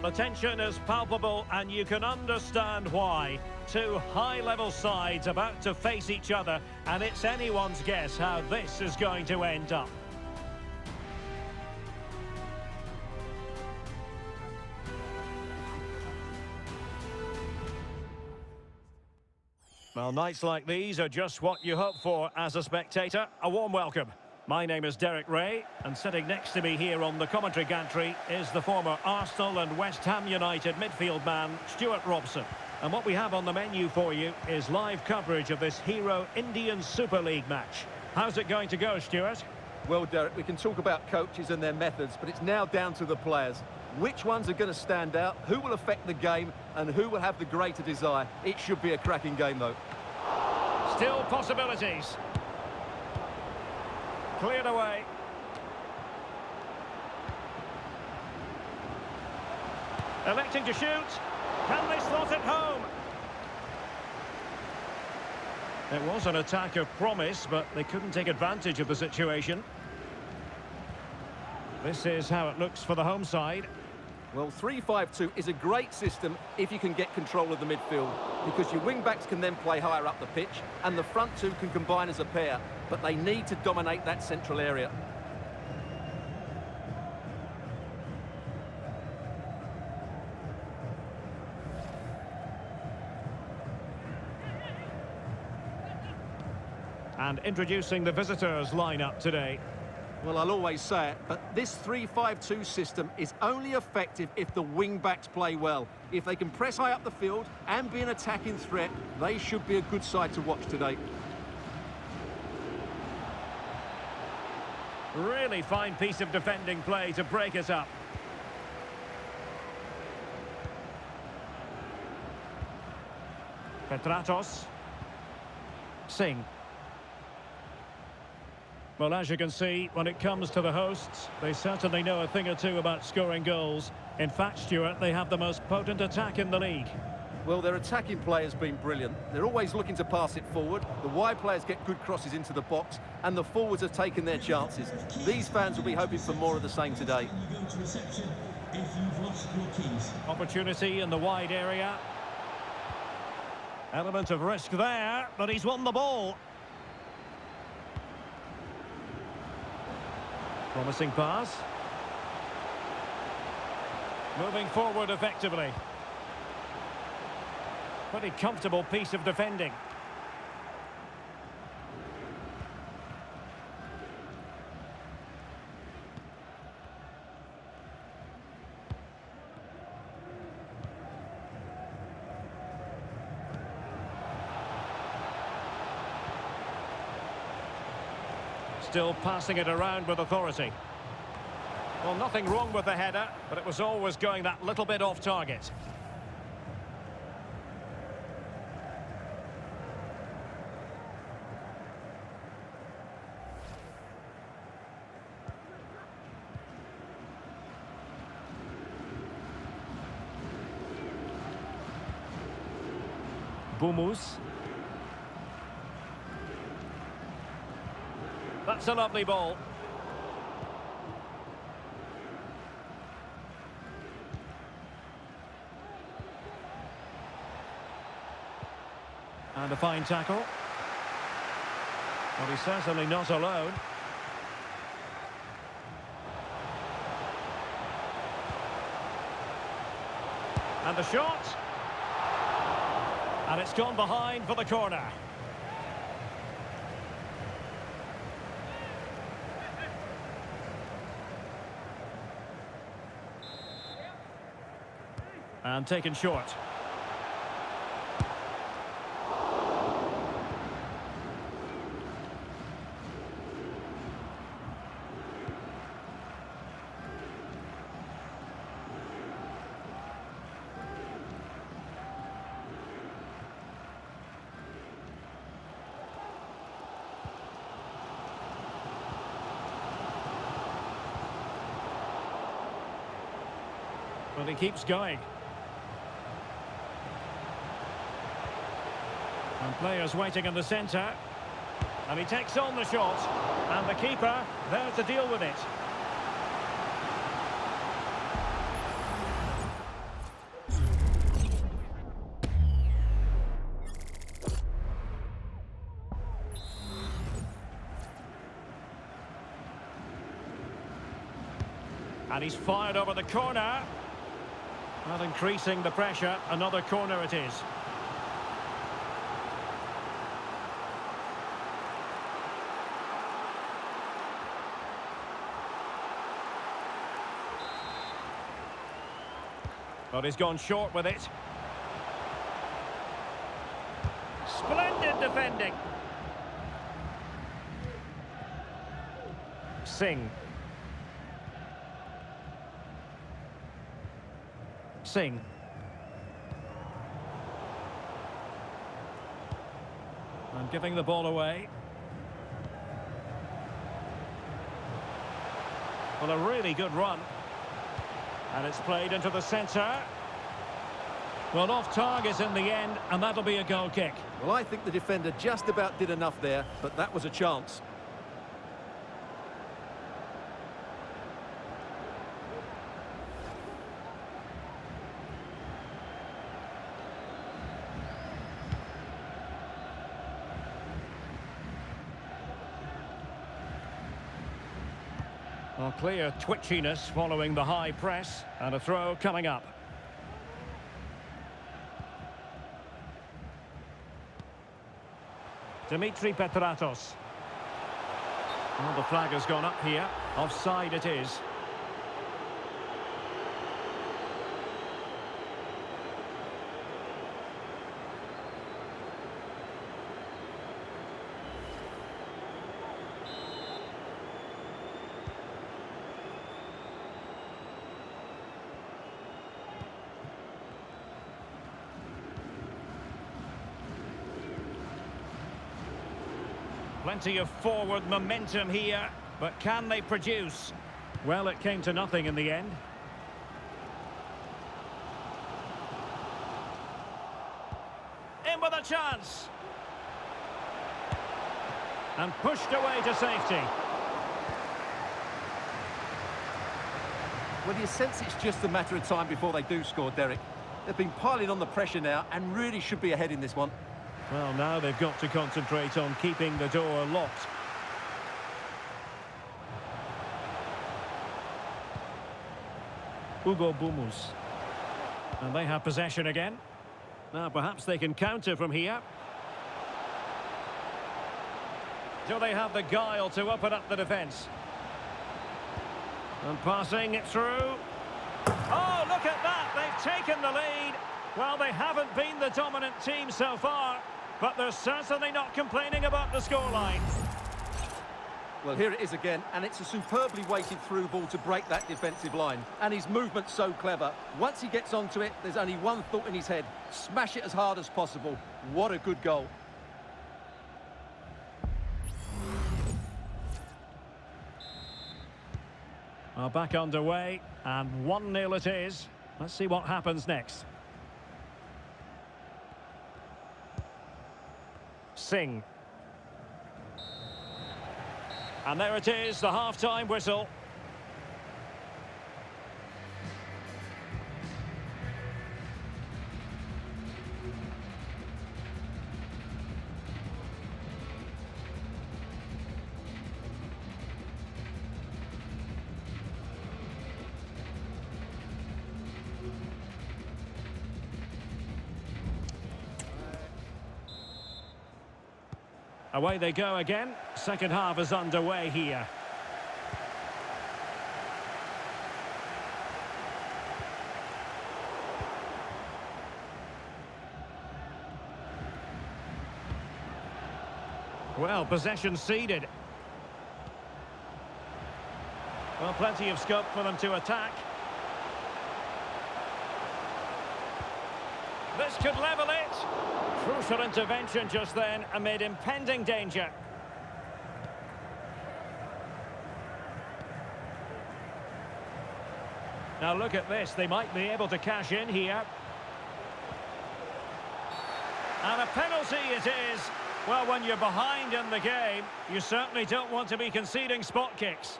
The tension is palpable and you can understand why. Two high-level sides about to face each other, and it's anyone's guess how this is going to end up. Well, nights like these are just what you hope for as a spectator. A warm welcome. My name is Derek Ray, and sitting next to me here on the commentary gantry is the former Arsenal and West Ham United midfield man, Stuart Robson. And what we have on the menu for you is live coverage of this Hero Indian Super League match. How's it going to go, Stuart? Well, Derek, we can talk about coaches and their methods, but it's now down to the players. Which ones are going to stand out, who will affect the game, and who will have the greater desire? It should be a cracking game, though. Still possibilities. Cleared away. Electing to shoot. Can they slot it home? It was an attack of promise, but they couldn't take advantage of the situation. This is how it looks for the home side. Well, 3-5-2 is a great system if you can get control of the midfield, because your wing-backs can then play higher up the pitch, and the front two can combine as a pair, but they need to dominate that central area. And introducing the visitors lineup today. Well, I'll always say it, but this 3-5-2 system is only effective if the wing-backs play well. If they can press high up the field and be an attacking threat, they should be a good side to watch today. Really fine piece of defending play to break us up. Petratos. Singh. Well, as you can see, when it comes to the hosts, they certainly know a thing or two about scoring goals. In fact, Stuart, they have the most potent attack in the league. Well, their attacking play has been brilliant. They're always looking to pass it forward. The wide players get good crosses into the box, and the forwards have taken their chances. These fans will be hoping for more of the same today. Opportunity in the wide area. Element of risk there, but he's won the ball. Promising pass. Moving forward effectively. Pretty comfortable piece of defending. Still passing it around with authority. Well, nothing wrong with the header, but it was always going that little bit off target. Bumus. That's a lovely ball. And a fine tackle. Well, he's certainly not alone. And the shot. And it's gone behind for the corner. And taken short. Well, he keeps going. And players waiting in the centre. And he takes on the shot. And the keeper there to deal with it. And he's fired over the corner. Not increasing the pressure. Another corner it is. But he's gone short with it. Splendid defending. Singh. Singh. And giving the ball away. Well, a really good run. And it's played into the centre. Well, off target in the end, and that'll be a goal kick. Well, I think the defender just about did enough there, but that was a chance. Well, clear twitchiness following the high press, and a throw coming up. Dimitri Petratos. Well, the flag has gone up here. Offside it is. Plenty of forward momentum here, but can they produce? Well, it came to nothing in the end. In with a chance. And pushed away to safety. Well, you sense it's just a matter of time before they do score, Derek. They've been piling on the pressure now and really should be ahead in this one. Well, now they've got to concentrate on keeping the door locked. Hugo Bumus. And they have possession again. Now, perhaps they can counter from here. Do they have the guile to open up the defence? And passing it through. Oh, look at that! They've taken the lead. Well, they haven't been the dominant team so far, but they're certainly not complaining about the scoreline. Well, here it is again, and it's a superbly weighted through ball to break that defensive line. And his movement's so clever. Once he gets onto it, there's only one thought in his head. Smash it as hard as possible. What a good goal. Are back underway, and 1-0 it is. Let's see what happens next. Singh. And there it is, the half-time whistle. Away they go again. Second half is underway here. Well, possession ceded. Well, plenty of scope for them to attack. This could level it. Crucial intervention just then amid impending danger. Now look at this, they might be able to cash in here. And a penalty it is. Well, when you're behind in the game, you certainly don't want to be conceding spot kicks.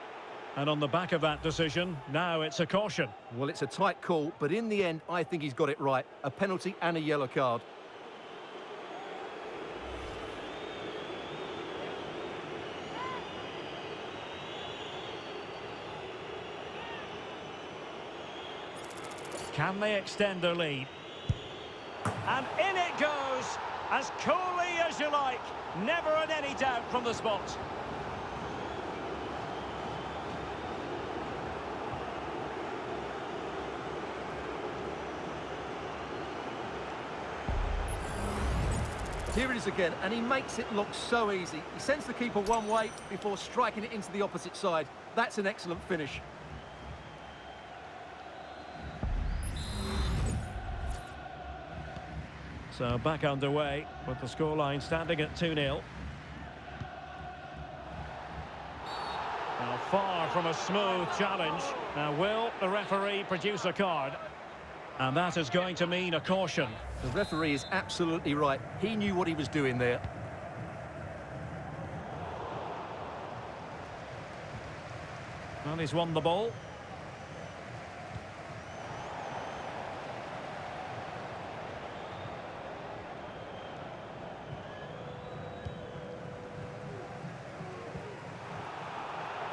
And on the back of that decision, now it's a caution. Well, it's a tight call, but in the end, I think he's got it right. A penalty and a yellow card. Can they extend their lead? And in it goes, as coolly as you like. Never in any doubt from the spot. Here it is again, and he makes it look so easy. He sends the keeper one way before striking it into the opposite side. That's an excellent finish. So back underway with the scoreline standing at 2-0. Now far from a smooth challenge. Now will the referee produce a card? And that is going to mean a caution. The referee is absolutely right. He knew what he was doing there. Well, he's won the ball.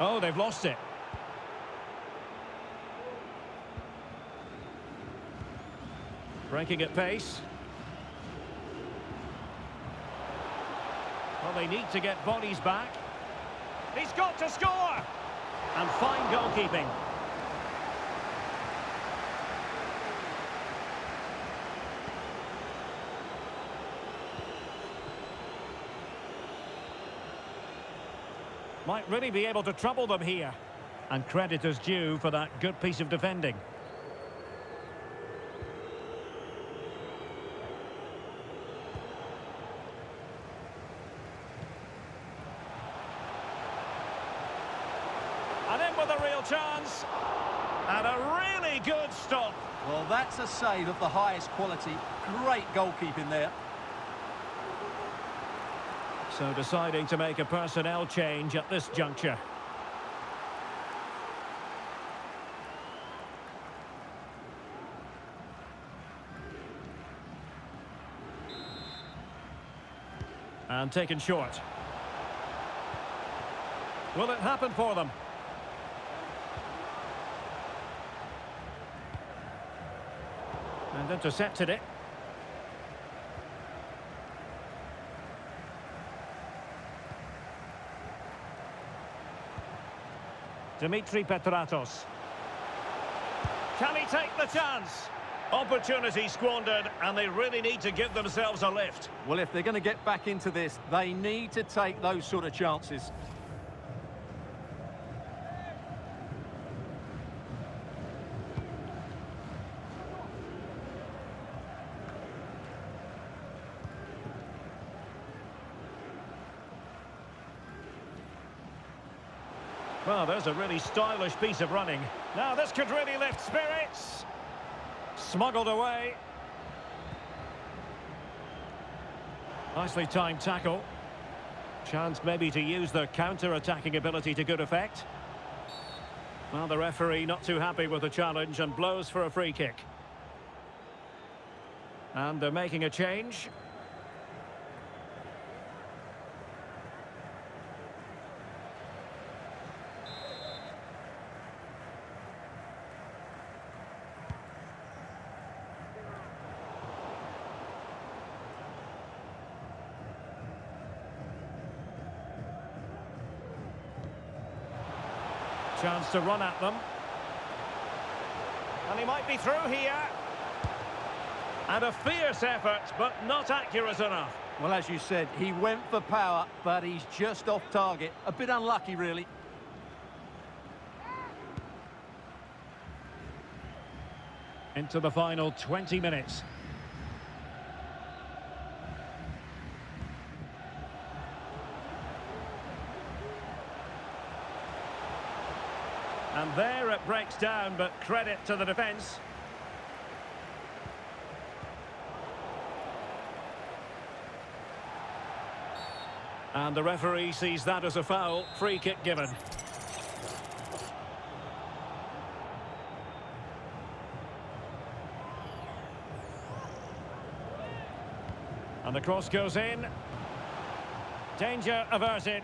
Oh, they've lost it. Breaking at pace. Well, they need to get bodies back. He's got to score! And fine goalkeeping. Might really be able to trouble them here. And credit is due for that good piece of defending. And in with a real chance. And a really good stop. Well, that's a save of the highest quality. Great goalkeeping there. So deciding to make a personnel change at this juncture. And taken short. Will it happen for them? And intercepted it. Dimitri Petratos. Can he take the chance? Opportunity squandered, and they really need to give themselves a lift. Well, if they're going to get back into this, they need to take those sort of chances. Well, there's a really stylish piece of running. Now this could really lift spirits. Smuggled away. Nicely timed tackle. Chance maybe to use the counter-attacking ability to good effect. Well, the referee not too happy with the challenge and blows for a free kick. And they're making a change. Chance to run at them. And he might be through here. And a fierce effort, but not accurate enough. Well, as you said, he went for power, but he's just off target. A bit unlucky, really. Into the final 20 minutes. And there it breaks down, but credit to the defence. And the referee sees that as a foul. Free kick given. And the cross goes in. Danger averted.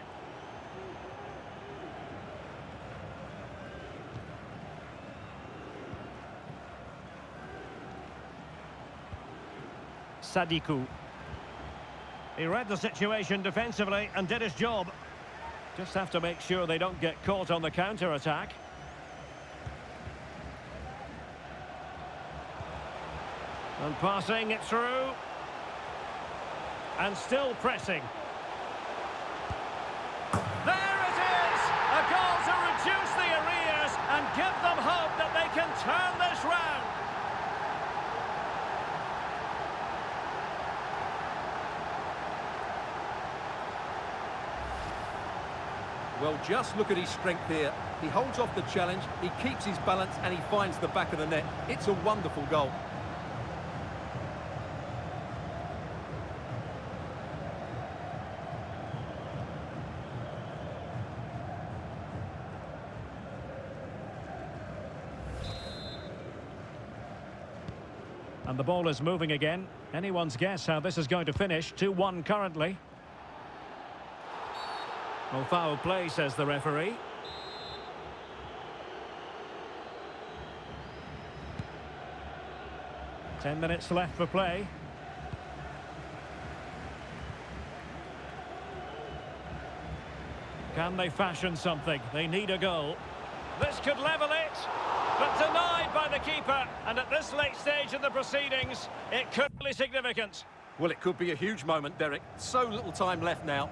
Sadiku. He read the situation defensively and did his job. Just have to make sure they don't get caught on the counter-attack. And passing it through. And still pressing. There it is! A goal to reduce the arrears and give them hope that they can turn this round. Well, just look at his strength here. He holds off the challenge, he keeps his balance, and he finds the back of the net. It's a wonderful goal. And the ball is moving again. Anyone's guess how this is going to finish. 2-1 currently. Well, foul play, says the referee. Ten minutes left for play. Can they fashion something? They need a goal. This could level it, but denied by the keeper. And at this late stage in the proceedings, it could be significant. Well, it could be a huge moment, Derek. So little time left now.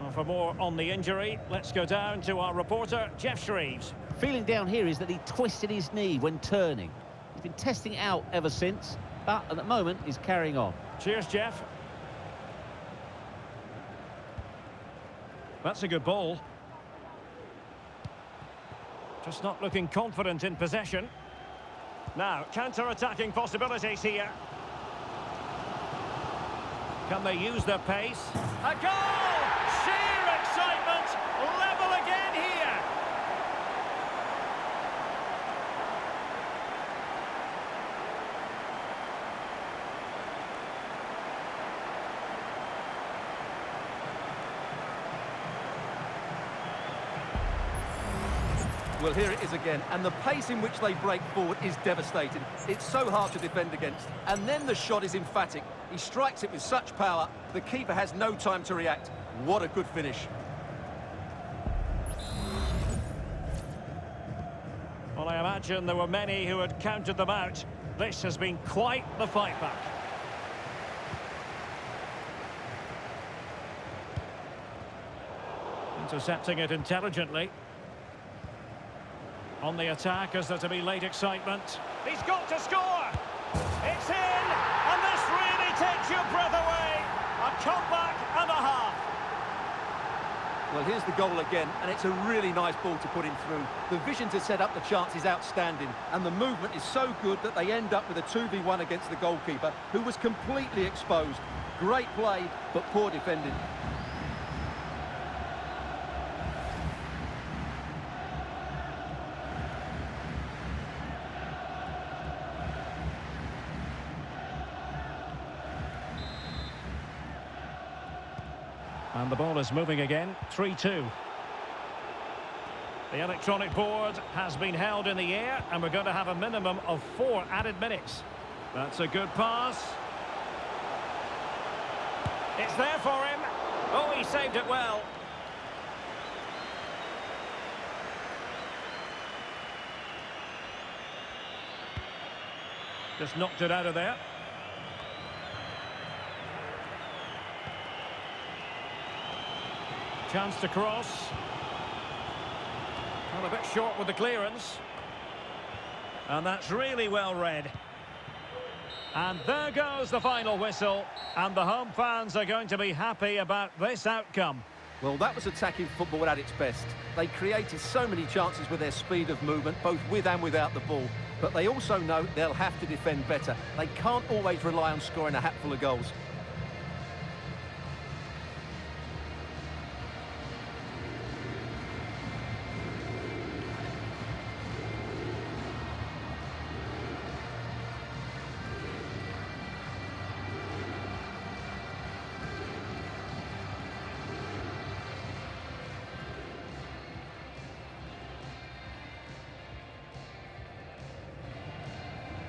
Well, for more on the injury, let's go down to our reporter, Jeff Shreves. Feeling down here is that he twisted his knee when turning. He's been testing it out ever since, but at the moment he's carrying on. Cheers, Jeff. That's a good ball. Just not looking confident in possession. Now, counter-attacking possibilities here. Can they use their pace? A goal! Sheer excitement! Level again here! Well, here it is again, and the pace in which they break forward is devastating. It's so hard to defend against. And then the shot is emphatic. He strikes it with such power, the keeper has no time to react. What a good finish. Well, I imagine there were many who had counted them out. This has been quite the fight back. Intercepting it intelligently. On the attack, as there to be late excitement. He's got to score! It's in! And this really takes your breath away! A comeback and a half! Well, here's the goal again, and it's a really nice ball to put him through. The vision to set up the chance is outstanding, and the movement is so good that they end up with a 2v1 against the goalkeeper, who was completely exposed. Great play, but poor defending. And the ball is moving again, 3-2. The electronic board has been held in the air, and we're going to have a minimum of 4 added minutes. That's a good pass. It's there for him. Oh, he saved it well. Just knocked it out of there. Chance to cross. Well, a bit short with the clearance. And that's really well read. And there goes the final whistle. And the home fans are going to be happy about this outcome. Well, that was attacking football at its best. They created so many chances with their speed of movement, both with and without the ball. But they also know they'll have to defend better. They can't always rely on scoring a hatful of goals.